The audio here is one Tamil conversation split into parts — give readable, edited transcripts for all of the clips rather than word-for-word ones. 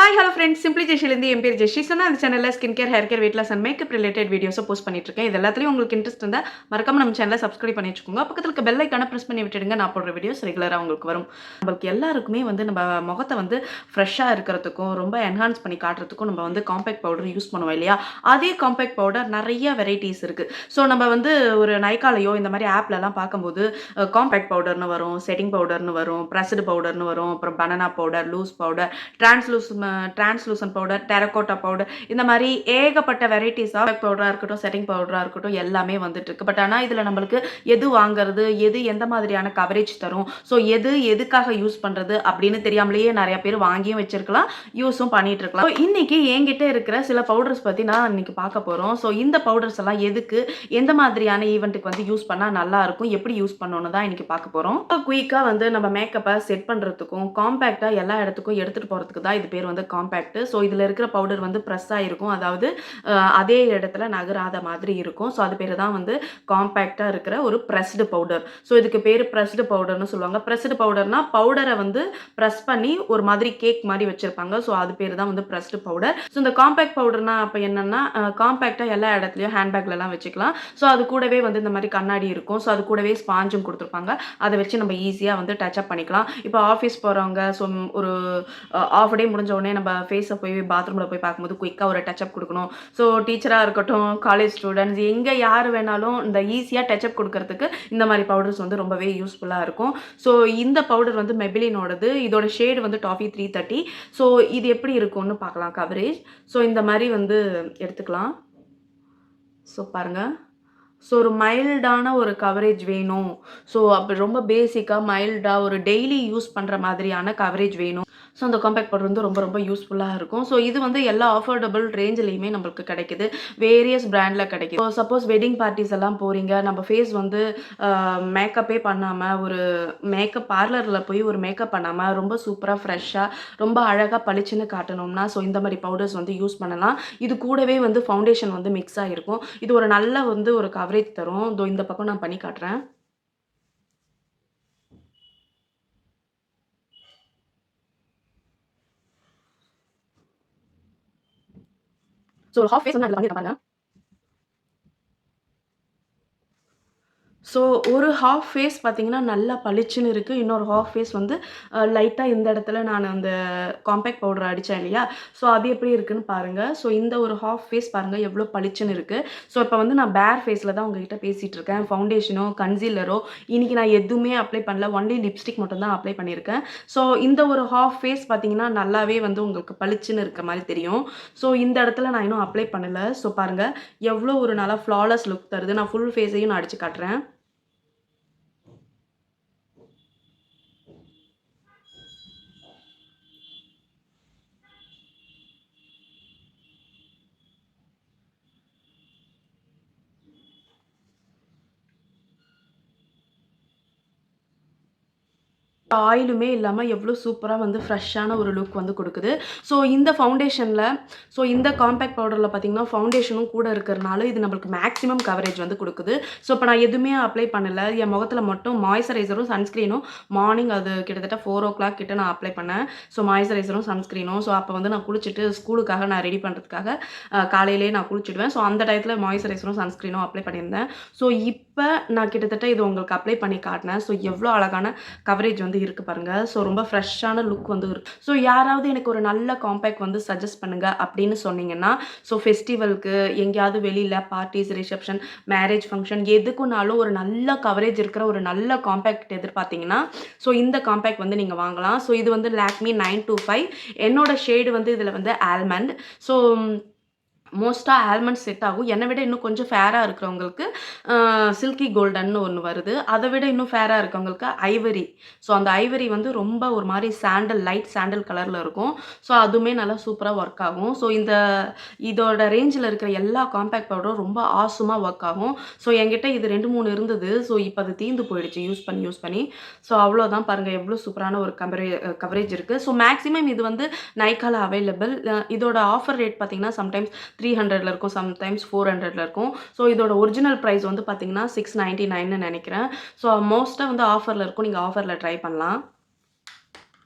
ஹாய் ஹலோ ஃப்ரெண்ட்ஸ், சிம்பிளி ஜெஷிலேருந்து என் பேர் ஜெஷி. அந்த சேனலில் skin care, hair care, weight loss and makeup related வீடியோஸை போஸ்ட் பண்ணிட்டு இருக்கேன். இது எல்லாத்துலேயும் உங்களுக்கு இன்ட்ரெஸ்ட் இருந்தால் மறக்காம நம்ம சேனலை சப்ஸ்கிரைப் பண்ணி வச்சுக்கோங்க. பக்கத்தில் இருக்க பெல் ஐக்கான ப்ரெஸ் பண்ணி விட்டுடுங்க. நான் போடுற வீடியோஸ் ரெகுலராக உங்களுக்கு வரும். நம்மளுக்கு எல்லாருக்குமே நம்ம முகத்தை ஃப்ரெஷ்ஷாக இருக்கிறதுக்கும் ரொம்ப என்ஹான்ஸ் பண்ணி காட்டுறதுக்கும் நம்ம காம்பேக்ட் பவுடர் யூஸ் பண்ணுவோம் இல்லையா? அதே காம்பேக்ட் பவுடர் நிறைய வெரைட்டிஸ் இருக்குது. ஸோ நம்ம ஒரு நைக்காலையோ இந்த மாதிரி ஆப்லலாம் பார்க்கும்போது காம்பேக்ட் பவுடர்னு வரும், செட்டிங் பவுடர்னு வரும், ப்ரெஸ்டு பவுடர்னு வரும், அப்புறம் banana powder, loose powder, translucent powder, terracotta powder, இந்த மாதிரி ஏகப்பட்ட வெரைட்டிஸ் ஆஃப் பவுடராக இருக்கட்டும், செட்டிங் பவுடராக இருக்கட்டும், எல்லாமே வந்துட்டு இருக்கு. பட் ஆனால் இதில் நம்மளுக்கு எது வாங்குறது, எது எந்த மாதிரியான கவரேஜ் தரும், ஸோ எது எதுக்காக யூஸ் பண்ணுறது அப்படின்னு தெரியாமலேயே நிறைய பேர் வாங்கியும் வச்சிருக்கலாம், யூஸும் பண்ணிட்டு இருக்கலாம். இன்னைக்கு என்கிட்ட இருக்கிற சில பவுடர்ஸ் பற்றி நான் இன்னைக்கு பார்க்க போகிறோம். ஸோ இந்த பவுடர்ஸ் எல்லாம் எதுக்கு, எந்த மாதிரியான ஈவெண்ட்டுக்கு யூஸ் பண்ணால் நல்லா இருக்கும், எப்படி யூஸ் பண்ணணும்னு தான் இன்னைக்கு பார்க்க போகிறோம். குயிக்காக நம்ம மேக்கப்பை செட் பண்ணுறதுக்கும் காம்பேக்டாக எல்லா இடத்துக்கும் எடுத்துகிட்டு போகிறதுக்கு தான் இது பேர் காம்பேக்ட். ஸோ இதில் இருக்கிற பவுடர் ப்ரெஸ் ஆகிருக்கும், அதாவது அதே இடத்துல நகராத மாதிரி இருக்கும். ஸோ அது பேர் தான் காம்பேக்டாக இருக்கிற ஒரு ப்ரெஸ்டு பவுடர். ஸோ இதுக்கு பேர் ப்ரெஸ்டு பவுடர்னு சொல்லுவாங்க. ப்ரெஸ்டு பவுடர்னா பவுடரை ப்ரெஸ் பண்ணி ஒரு மாதிரி கேக் மாதிரி வச்சிருப்பாங்க. ஸோ அது பேர் தான் ப்ரெஸ்டு பவுடர். ஸோ இந்த காம்பேக்ட் பவுடர்னா அப்போ என்னன்னா, காம்பேக்டாக எல்லா இடத்துலையும் ஹேண்ட்பேக்லலாம் வச்சுக்கலாம். ஸோ அது கூடவே இந்த மாதிரி கண்ணாடி இருக்கும். ஸோ அது கூடவே ஸ்பாஞ்சும் கொடுத்துருப்பாங்க. அதை வச்சு நம்ம ஈஸியாக டச்சப் பண்ணிக்கலாம். இப்போ ஆஃபீஸ் போகிறவங்க, ஸோ ஒரு ஆஃப் டே முடிஞ்ச உடனே நம்ம ஃபேஸை போய் பாத்ரூமில் போய் பார்க்கும்போது குயிக்காக ஒரு டச்சப் கொடுக்கணும். ஸோ டீச்சராக இருக்கட்டும், காலேஜ் ஸ்டூடெண்ட்ஸ், எங்கே யார் வேணாலும் இந்த ஈஸியாக டச்சப் கொடுக்கறதுக்கு இந்த மாதிரி பவுடர்ஸ் ரொம்பவே யூஸ்ஃபுல்லாக இருக்கும். ஸோ இந்த பவுடர் மெபிலினோடது. இதோட ஷேடு டாஃபி 330. ஸோ இது எப்படி இருக்கும்னு பார்க்கலாம் கவரேஜ். ஸோ இந்த மாதிரி எடுத்துக்கலாம். ஸோ பாருங்கள். ஸோ ஒரு மைல்டான ஒரு கவரேஜ் வேணும், ஸோ அப்படி ரொம்ப பேசிக்காக மைல்டாக ஒரு டெய்லி யூஸ் பண்ணுற மாதிரியான கவரேஜ் வேணும். ஸோ அந்த காம்பேக்ட் பவுடர் ரொம்ப ரொம்ப யூஸ்ஃபுல்லாக இருக்கும். ஸோ இது எல்லா அஃபோர்டபுள் ரேஞ்சிலையுமே நம்மளுக்கு கிடைக்குது, வேரியஸ் பிராண்டில் கிடைக்குது. ஸோ சப்போஸ் வெட்டிங் பார்ட்டிஸ் எல்லாம் போகிறீங்க, நம்ம ஃபேஸ் மேக்கப்பே பண்ணாமல் ஒரு மேக்கப் பார்லரில் போய் ஒரு மேக்கப் பண்ணாமல் ரொம்ப சூப்பராக ஃப்ரெஷ்ஷாக ரொம்ப அழகாக பளிச்சுன்னு காட்டணும்னா, ஸோ இந்த மாதிரி பவுடர்ஸ் யூஸ் பண்ணலாம். இது கூடவே ஃபவுண்டேஷன் மிக்ஸ் ஆகிருக்கும். இது ஒரு நல்ல ஒரு கவரேஜ் தரும். இதோ இந்த பக்கம் நான் பண்ணி காட்டுறேன். ஸோ ஒரு ஹாஃப் ஃபேஸ் அதில் பண்ணியிருக்கேன் பாருங்க. ஸோ ஒரு ஹாஃப் ஃபேஸ் பார்த்தீங்கன்னா நல்லா பளிச்சுன்னு இருக்குது. இன்னொரு ஹாஃப் ஃபேஸ் லைட்டாக இந்த இடத்துல நான் அந்த காம்பேக்ட் பவுடர் அடித்தேன் இல்லையா? ஸோ அது எப்படி இருக்குன்னு பாருங்கள். ஸோ இந்த ஒரு ஹாஃப் ஃபேஸ் பாருங்கள் எவ்வளோ பளிச்சுன்னு இருக்குது. ஸோ இப்போ நான் பேர் ஃபேஸில் தான் உங்ககிட்ட பேசிகிட்டு இருக்கேன். ஃபவுண்டேஷனோ கன்சீலரோ இன்றைக்கி நான் எதுவுமே அப்ளை பண்ணல, ஒன்லி லிப்ஸ்டிக் மட்டும் தான் அப்ளை பண்ணியிருக்கேன். ஸோ இந்த ஒரு ஹாஃப் ஃபேஸ் பார்த்தீங்கன்னா நல்லாவே உங்களுக்கு பளிச்சுன்னு இருக்க மாதிரி தெரியும். ஸோ இந்த இடத்துல நான் இன்னும் அப்ளை பண்ணலை. ஸோ பாருங்கள் எவ்வளோ ஒரு நல்லா ஃப்ளாலஸ் லுக் தருது. நான் ஃபுல் ஃபேஸையும் நான் அடித்து காட்டுறேன். ஆயிலுமே இல்லாமல் எவ்வளோ சூப்பராக ஃப்ரெஷ்ஷான ஒரு லுக் கொடுக்குது. ஸோ இந்த ஃபவுண்டேஷனில், ஸோ இந்த காம்பேக்ட் பவுடரில் பார்த்தீங்கன்னா ஃபவுண்டேஷனும் கூட இருக்கிறனால இது நம்மளுக்கு மேக்ஸிமம் கவரேஜ் கொடுக்குது. ஸோ இப்போ நான் எதுவுமே அப்ளை பண்ணலை, என் முகத்தில் மட்டும் மாய்ஸ்சரைசரும் சன்ஸ்க்ரீனும் மார்னிங் அது கிட்டத்தட்ட 4 o'clock கிட்ட நான் அப்ளை பண்ணேன். ஸோ மாய்ஸ்சரைசரும் சன்ஸ்க்ரீனும். ஸோ அப்போ நான் குளிச்சுட்டு ஸ்கூலுக்காக நான் ரெடி பண்ணுறதுக்காக காலையிலேயே நான் குளிச்சுடுவேன். ஸோ அந்த டயத்தில் மாய்ஸ்சரைசரும் சன்ஸ்க்ரீனும் அப்ளை பண்ணியிருந்தேன். ஸோ இப்போ நான் கிட்டத்தட்ட இது உங்களுக்கு அப்ளை பண்ணி காட்டினேன். ஸோ எவ்வளோ அழகான கவரேஜ் இருக்கு பாருங்க. ஸோ ரொம்ப ஃப்ரெஷ்ஷான லுக் இருக்கு. ஸோ யாராவது எனக்கு ஒரு நல்ல காம்பேக்ட் சஜஸ்ட் பண்ணுங்க அப்படின்னு சொன்னீங்கன்னா, ஸோ ஃபெஸ்டிவலுக்கு எங்கேயாவது வெளியில் பார்ட்டிஸ், ரிசப்ஷன், மேரேஜ் ஃபங்க்ஷன் எதுக்குனாலும் ஒரு நல்ல கவரேஜ் இருக்கிற ஒரு நல்ல காம்பேக்ட் எதிர்பார்த்தீங்கன்னா, ஸோ இந்த காம்பேக்ட் நீங்கள் வாங்கலாம். ஸோ இது லாக்மி 925. என்னோட ஷேடு இதில் ஆல்மண்ட். ஸோ மோஸ்ட்டாக ஆல்மண்ட் செட் ஆகும். என்னை விட இன்னும் கொஞ்சம் ஃபேராக இருக்கிறவங்களுக்கு சில்கி கோல்டன்னு ஒன்று வருது. அதை விட இன்னும் ஃபேராக இருக்கவங்களுக்கு ஐவரி. ஸோ அந்த ஐவரி ரொம்ப ஒரு மாதிரி சாண்டல், லைட் சாண்டல் கலரில் இருக்கும். ஸோ அதுவுமே நல்லா சூப்பராக ஒர்க் ஆகும். ஸோ இதோட ரேஞ்சில் இருக்கிற எல்லா காம்பேக்ட் பவுடரும் ரொம்ப ஆசமாக ஒர்க் ஆகும். ஸோ என்கிட்ட இது 2-3 இருந்தது. ஸோ இப்போ அது தீர்ந்து போயிடுச்சு யூஸ் பண்ணி. ஸோ அவ்வளோதான் பாருங்கள் எவ்வளோ சூப்பரான ஒரு கவரேஜ் இருக்குது. ஸோ மேக்ஸிமம் இது நைக்கால அவைலபிள். இதோட ஆஃபர் ரேட் பார்த்தீங்கன்னா சம்டைம்ஸ் 300ல இருக்கும், சம்டைம்ஸ் 400ல இருக்கும். ஸோ இதோட ஒரிஜினல் ப்ரைஸ் பார்த்தீங்கன்னா 699ன்னு நினைக்கிறேன். ஸோ மோஸ்ட்டாக ஆஃபரில் இருக்கும், நீங்கள் ஆஃபரில் ட்ரை பண்ணலாம்.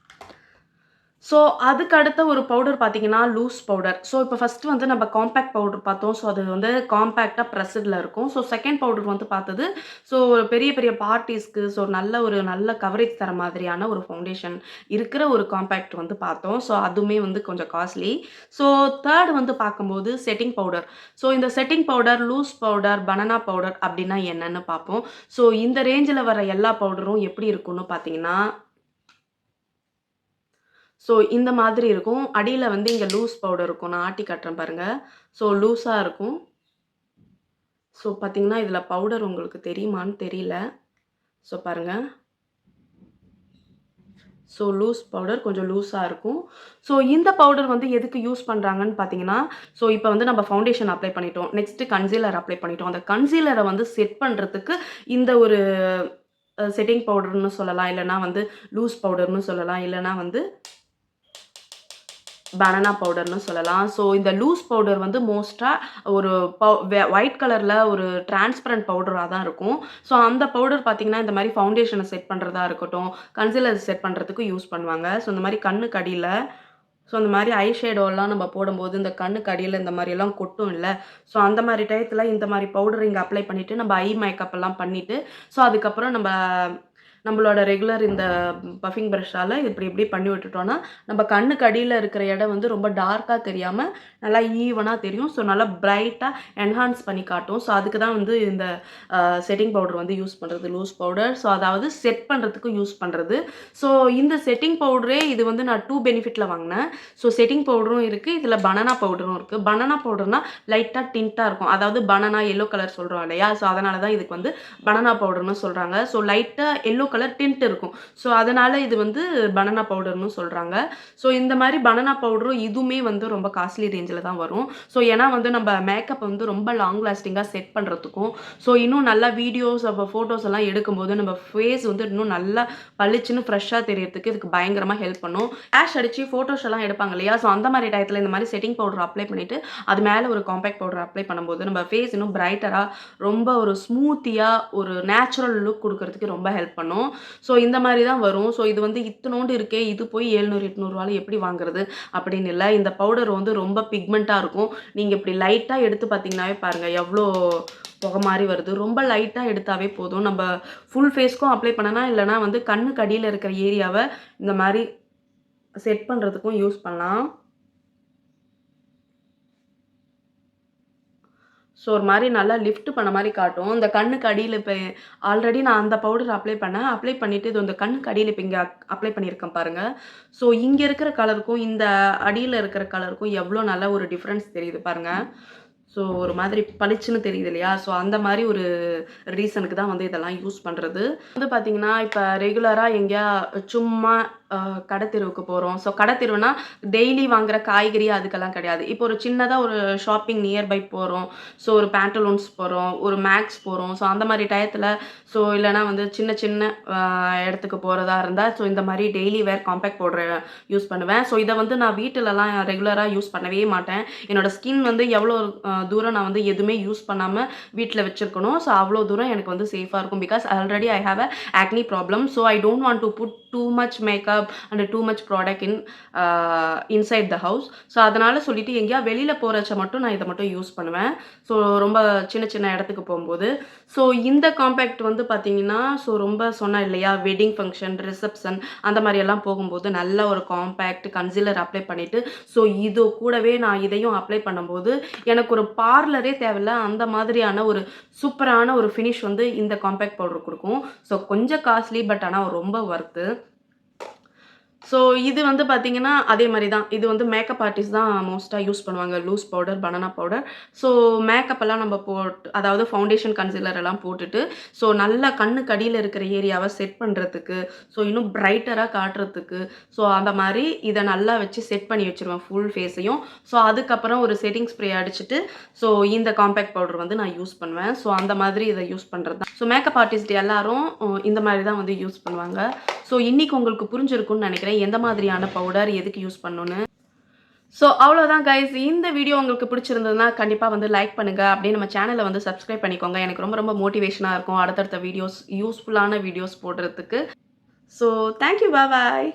ஸோ அதுக்கு அடுத்த ஒரு பவுடர் பார்த்தீங்கன்னா, லூஸ் பவுடர். ஸோ இப்போ ஃபர்ஸ்ட்டு வந்து நம்ம காம்பேக்ட் பவுடர் பார்த்தோம். ஸோ அது வந்து காம்பேக்ட்டா பிரஸ்டுல இருக்கும். ஸோ செகண்ட் பவுடர் வந்து பார்த்தது, ஸோ ஒரு பெரிய பெரிய பார்ட்டீஸ்க்கு ஸோ நல்ல கவரேஜ் தர மாதிரியான ஒரு ஃபவுண்டேஷன் இருக்கிற ஒரு காம்பேக்ட் வந்து பார்த்தோம். ஸோ அதுவுமே வந்து கொஞ்சம் காஸ்ட்லி. ஸோ தேர்ட் வந்து பார்க்கும்போது செட்டிங் பவுடர். ஸோ இந்த setting powder, loose powder, banana powder அப்டின்னா என்னன்னு பார்ப்போம். ஸோ இந்த ரேஞ்சில வர எல்லா பவுடரும் எப்படி இருக்கும்னு பார்த்தீங்கன்னா, ஸோ இந்த மாதிரி இருக்கும். அடியில வந்து இங்க லூஸ் பவுடர் இருக்கும். நான் ஆட்டி காட்டுறேன் பாருங்க. ஸோ லூஸா இருக்கும். ஸோ பார்த்தீங்கன்னா, இதில பவுடர் உங்களுக்கு தெரியுமான்னு தெரியல. ஸோ பாருங்க. ஸோ லூஸ் பவுடர் கொஞ்சம் லூஸா இருக்கும். ஸோ இந்த பவுடர் வந்து எதுக்கு யூஸ் பண்றாங்கன்னு பார்த்தீங்கன்னா, ஸோ இப்ப வந்து நம்ம ஃபவுண்டேஷன் அப்ளை பண்ணிட்டோம். நெக்ஸ்ட் கன்சீலர் அப்ளை பண்ணிட்டோம். அந்த கன்சீலர வந்து செட் பண்றதுக்கு இந்த ஒரு செட்டிங் பவுடர்ன்னு சொல்லலாம். இல்லன்னா வந்து லூஸ் பவுடர்ன்னு சொல்லலாம். இல்லன்னா வந்து பனானா பவுடர்ன்னு சொல்லலாம். ஸோ இந்த லூஸ் பவுடர் வந்து மோஸ்ட்டா ஒரு ஒயிட் கலர்ல ஒரு டிரான்ஸ்பரன்ட் பவுடரா தான் இருக்கும். ஸோ அந்த பவுடர் பார்த்தீங்கன்னா, இந்த மாரி ஃபவுண்டேஷன செட் பண்றதா இருக்கட்டும், கன்சீலர் செட் பண்றதுக்கு யூஸ் பண்ணுவாங்க. ஸோ இந்த மாரி கண்ணுக்கு அடியில ஸோ இந்த மாரி ஐ ஷேடோலாம் நம்ம போடும்போது, இந்த கண்ணுக்கு அடியில இந்த மாரியெல்லாம் கொட்டும் இல்ல. ஸோ அந்த மாரி டயத்துல இந்த மாரி பவுடர் இங்க அப்ளை பண்ணிட்டு, நம்ம ஐ மேக்கப் எல்லாம் பண்ணிட்டு, ஸோ அதுக்கப்புறம் நம்மளோட ரெகுலர் இந்த பஃபிங் பிரஷ்ஷால இப்டி இப்டி பண்ணி விட்டுட்டோம்னா, நம்ம கண்ணுக்கு அடியில இருக்கிற இடம் வந்து ரொம்ப டார்க்கா தெரியாம, நல்லா ஈவனா தெரியும். ஸோ நல்லா பிரைட்டா என்ஹான்ஸ் பண்ணி காட்டும். ஸோ அதுக்கு தான் வந்து இந்த செட்டிங் பவுடர் வந்து யூஸ் பண்றது. Loose powder. ஸோ அதாவது செட் பண்றதுக்கு யூஸ் பண்றது. ஸோ இந்த செட்டிங் பவுடரே இது வந்து நான் 2 பெனிஃபிட்ல வாங்குனேன். ஸோ செட்டிங் பவுடரும் இருக்கு. இதுல பனானா பவுடரும் இருக்கு. பனானா பவுடர்னா லைட்டா டின்ட்டா இருக்கும். அதாவது பனானா எல்லோ கலர் சொல்றோம் இல்லையா? ஸோ அதனால தான் இதுக்கு வந்து பனானா பவுடர்ன்னு சொல்றாங்க. ஸோ லைட்டா எல்லோ கலர் டின்ட் இருக்கும். ஸோ அதனால இது வந்து பனானா பவுடர்ன்னு சொல்றாங்க. ஸோ இந்த மாரி பனானா பவுடரும் இதுவுமே வந்து ரொம்ப காஸ்ட்லி ரேஞ்சில தான் வரும். ஸோ ஏன்னா வந்து நம்ம மேக்கப் வந்து ரொம்ப லாங் லாஸ்டிங்கா செட் பண்றதுக்கும், ஸோ இன்னும் நல்லா வீடியோஸ் ஃபோட்டோஸ் எல்லாம் எடுக்கும்போது நம்ம ஃபேஸ் வந்து இன்னும் நல்லா பளிச்சுன்னு ஃப்ரெஷ்ஷா தெரியறதுக்கு இதுக்கு பயங்கரமா ஹெல்ப் பண்ணும். ஃபிளாஷ் அடிச்சு ஃபோட்டோஸ் எல்லாம் எடுப்பாங்க இல்லையா? ஸோ அந்த மாரி டயத்துல இந்த மாரி செட்டிங் பவுடர் அப்ளை பண்ணிட்டு, அது மேல ஒரு காம்பேக்ட் பவுடர் அப்ளை பண்ணும்போது நம்ம ஃபேஸ் இன்னும் பிரைட்டரா ரொம்ப ஒரு ஸ்மூத்தியா ஒரு நேச்சுரல் லுக் குடுக்கறதுக்கு ரொம்ப ஹெல்ப் பண்ணும். ஸோ இந்த மாரி தான் வரும். ஸோ இது வந்து இத்துணூண்டு இருக்கே, இது போய் ரூ. 700, 800 எப்படி வாங்குறது? அப்படின்னு இல்ல. இந்த பவுடர் வந்து ரொம்ப பிக்மெண்ட்டா இருக்கும். நீங்க இப்படி லைட்டா எடுத்து பார்த்தீங்கன்னாவே பாருங்க, எவ்ளோ புகை மாரி வருது. ரொம்ப லைட்டா எடுத்தாவே போதும். நம்ப ஃபுல் ஃபேஸ்க்கும் அப்ளை பண்ணலாம். இல்லன்னா வந்து கண்ணுக்கு அடியில இருக்கிற ஏரியாவ இந்த மாரி செட் பண்றதுக்கும் யூஸ் பண்ணலாம். ஸோ ஒரு மாரி நல்லா லிஃப்ட் பண்ண மாரி காட்டும். இந்த கண்ணுக்கு அடியில இப்ப ஆல்ரெடி நான் அந்த பவுடர் அப்ளை பண்ணேன். அப்ளை பண்ணிட்டு இது இந்த கண்ணுக்கு அடியில இப்ப இங்க அப்ளை பண்ணியிருக்கேன் பாருங்க. ஸோ இங்க இருக்கிற கலருக்கும், இந்த அடியில இருக்கிற கலருக்கும் எவ்ளோ நல்ல ஒரு டிஃபரன்ஸ் தெரியுது பாருங்க. ஸோ ஒரு மாதிரி பளிச்சுன்னு தெரியுது இல்லையா? ஸோ அந்த மாரி ஒரு ரீசனுக்கு தான் வந்து இதெல்லாம் யூஸ் பண்றது. வந்து பார்த்தீங்கன்னா, இப்ப ரெகுலரா எங்கேயா சும்மா கடை தெருவுக்கு போறோம். ஸோ கடை தெருவுனா டெய்லி வாங்குற காய்கறி அதுக்கெல்லாம் கிடையாது. இப்போ ஒரு சின்னதா ஒரு ஷாப்பிங் நியர்பை போறோம். ஸோ ஒரு பேண்டலூன்ஸ் போறோம், ஒரு மேக்ஸ் போறோம். ஸோ அந்த மாரி டயத்துல ஸோ இல்லன்னா வந்து சின்ன சின்ன அ இடத்துக்கு போறதா இருந்தா, ஸோ இந்த மாரி டெய்லி வேர் காம்பேக்ட் பவுடர் யூஸ் பண்ணுவேன். ஸோ இத வந்து நான் வீட்டுலலாம் ரெகுலரா யூஸ் பண்ணவே மாட்டேன். என்னோட ஸ்கின் வந்து எவ்வளோ தூரம் நான் வந்து எதுவுமே யூஸ் பண்ணாம வீட்ல வச்சிருக்கணும். ஸோ அவ்வளோ தூரம் எனக்கு வந்து சேஃபா இருக்கும். Because already I have acne problem. So I don't want to put too much makeup and too much product inside the house. So அதனால சொல்லிட்டு எங்கேயா வெளியில போறச்ச மட்டும் நான் இத மட்டும் யூஸ் பண்ணுவேன். ஸோ ரொம்ப சின்ன சின்ன இடத்துக்கு போம்போது. ஸோ இந்த காம்பேக்ட் வந்து பார்த்தீங்கன்னா, ஸோ ரொம்ப சொன்னேன் இல்லையா? வெட்டிங் ஃபங்ஷன், ரிசப்ஷன் அந்த மாரி எல்லாம் போகும்போது நல்ல ஒரு காம்பேக்ட் கன்சீலர் அப்ளை பண்ணிட்டு, ஸோ இது கூடவே நான் இதையும் அப்ளை பண்ணும்போது, எனக்கு ஒரு பார்லரே தேவையில்ல. அந்த மாதிரியான ஒரு சூப்பரான ஒரு ஃபினிஷ் வந்து இந்த காம்பேக்ட் பவுடர் குடுக்கும். ஸோ கொஞ்சம் காஸ்ட்லி பட் ஆனா ரொம்ப வொர்த்து. ஸோ இது வந்து பார்த்தீங்கன்னா, அதே மாரி தான். இது வந்து மேக்கப் ஆர்டிஸ்ட் தான் மோஸ்ட்டா யூஸ் பண்ணுவாங்க. Loose powder, banana powder. So makeup எல்லாம் நம்ம அதாவது ஃபவுண்டேஷன், கன்சீலர் எல்லாம் போட்டுட்டு, ஸோ நல்லா கண்ணுக்கு அடியில இருக்கிற ஏரியாவ செட் பண்றதுக்கு, ஸோ இன்னும் பிரைட்டரா காட்டுறதுக்கு, ஸோ அந்த மாரி இத நல்லா வச்சு செட் பண்ணி வச்சுருவேன் ஃபுல் ஃபேஸையும். ஸோ அதுக்கப்புறம் ஒரு செட்டிங் ஸ்ப்ரே அடிச்சுட்டு, ஸோ இந்த காம்பேக்ட் பவுடர் வந்து நான் யூஸ் பண்ணுவேன். ஸோ அந்த மாதிரி இத யூஸ் பண்றது தான். ஸோ மேக்கப் ஆர்டிஸ்ட் எல்லாரும் இந்த மாரி தான் வந்து யூஸ் பண்ணுவாங்க. ஸோ இன்னைக்கு உங்களுக்கு புரிஞ்சிருக்கும்னு நெனைக்கிறேன். எந்த மாதிரியான பவுடர் எதுக்கு யூஸ் பண்ணணும்னு. ஸோ அவ்வளோதான் கைஸ். இந்த வீடியோ உங்களுக்கு பிடிச்சிருந்ததுன்னா, கண்டிப்பா வந்து லைக் பண்ணுங்க. அப்படியே நம்ம சேனல வந்து சப்ஸ்கிரைப் பண்ணிக்கோங்க. எனக்கு ரொம்ப ரொம்ப மோட்டிவேஷனா இருக்கும். அடுத்தடுத்த வீடியோஸ் யூஸ்ஃபுல்லான வீடியோஸ் போடுறதுக்கு. So thank you. பாய்.